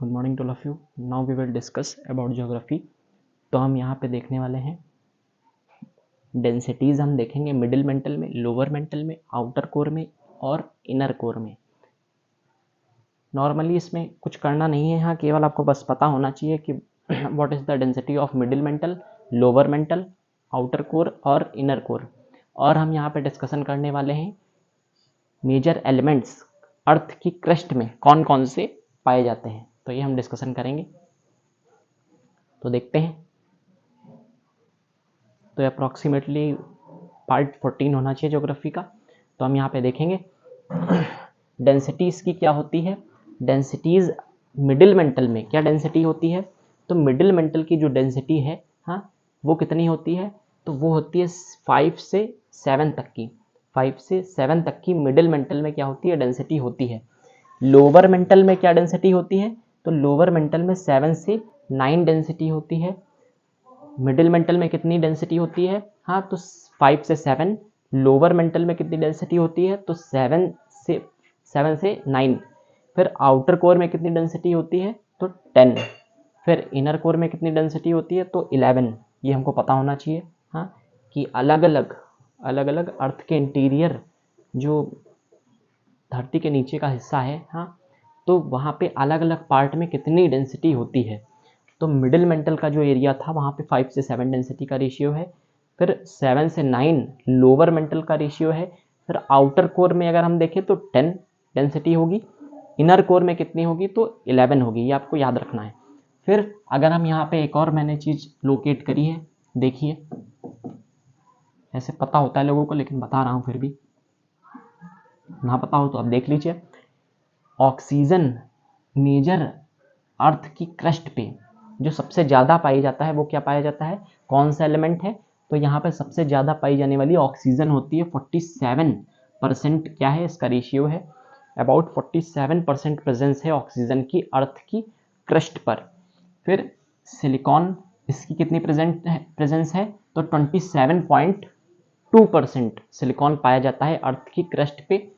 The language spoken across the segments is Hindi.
Good morning to all of you. Now we will discuss about geography. तो हम यहाँ पे देखने वाले हैं डेंसिटीज़। हम देखेंगे मिडिल मेंटल में, लोअर मेंटल में, आउटर कोर में और इनर कोर में। नॉर्मली इसमें कुछ करना नहीं है, यहाँ केवल आपको बस पता होना चाहिए कि what is the density of middle mental, lower mental, outer core और इनर कोर। और हम यहाँ पे डिस्कशन करने वाले हैं मेजर एलिमेंट्स अर्थ की क्रस्ट में कौन कौन से पाए जाते हैं, तो ये हम डिस्कशन करेंगे। तो देखते हैं। तो अप्रॉक्सीमेटली पार्ट 14 होना चाहिए ज्योग्राफी का। तो हम यहाँ पे देखेंगे डेंसिटीज़ की क्या होती है। डेंसिटीज़ मिडिल मेंटल में क्या डेंसिटी होती है, तो मिडिल मेंटल की जो डेंसिटी है, हाँ, वो कितनी होती है, तो वो होती है 5 से 7 तक की। 5 से 7 तक की मिडिल मेंटल में क्या होती है, डेंसिटी होती है। लोअर मेंटल में क्या डेंसिटी होती है, तो लोअर मेंटल में 7 से 9 डेंसिटी होती है। मिडिल मेंटल में कितनी डेंसिटी होती है, हाँ, तो 5 से 7। लोअर मेंटल में कितनी डेंसिटी होती है, तो 7 से 9। फिर आउटर कोर में कितनी डेंसिटी होती है, तो 10। फिर इनर कोर में कितनी डेंसिटी होती है, तो 11। ये हमको पता होना चाहिए, हाँ, कि अलग अलग अर्थ के इंटीरियर जो धरती के नीचे का हिस्सा है, हाँ, तो वहाँ पे अलग अलग पार्ट में कितनी डेंसिटी होती है। तो मिडिल मेंटल का जो एरिया था वहाँ पे 5 से 7 डेंसिटी का रेशियो है। फिर 7 से 9 लोअर मेंटल का रेशियो है। फिर आउटर कोर में अगर हम देखें तो 10 डेंसिटी होगी। इनर कोर में कितनी होगी, तो 11 होगी। ये आपको याद रखना है। फिर अगर हम यहाँ पे एक और मैंने चीज़ लोकेट करी है, देखिए, ऐसे पता होता है लोगों को, लेकिन बता रहा हूँ फिर भी, ना पता हो तो आप देख लीजिए। ऑक्सीजन मेजर अर्थ की क्रस्ट पे जो सबसे ज़्यादा पाई जाता है वो क्या पाया जाता है, कौन सा एलिमेंट है, तो यहाँ पे सबसे ज़्यादा पाई जाने वाली ऑक्सीजन होती है। 47% क्या है, इसका रेशियो है। अबाउट 47% प्रेजेंस है ऑक्सीजन की अर्थ की क्रस्ट पर। फिर सिलिकॉन, इसकी कितनी प्रेजेंस है, तो 27.2% सिलिकॉन पाया जाता है अर्थ की क्रस्ट पे।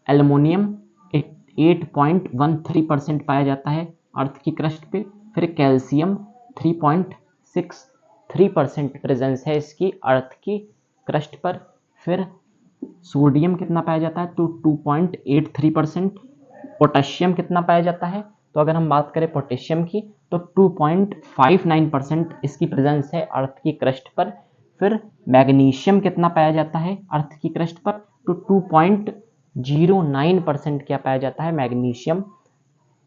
एल्युमिनियम 8.13% पाया जाता है अर्थ की क्रस्ट पे। फिर कैल्शियम 3.63% प्रेजेंस है इसकी अर्थ की क्रस्ट पर। फिर सोडियम कितना पाया जाता है, तो 2.83%। पोटेशियम कितना पाया जाता है, तो अगर हम बात करें पोटेशियम की तो 2.59% इसकी प्रेजेंस है अर्थ की क्रस्ट पर। फिर मैग्नीशियम कितना पाया जाता है अर्थ की क्रस्ट पर, तो 2.09% क्या पाया जाता है, मैग्नीशियम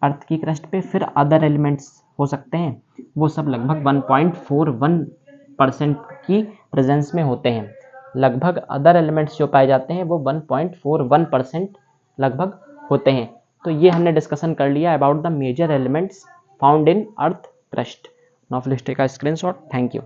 अर्थ की क्रस्ट पे। फिर अदर एलिमेंट्स हो सकते हैं, वो सब लगभग 1.41% की प्रेजेंस में होते हैं। लगभग अदर एलिमेंट्स जो पाए जाते हैं वो 1.41% लगभग होते हैं। तो ये हमने डिस्कशन कर लिया about the major elements found in earth crust. Now please take a screenshot. Thank you.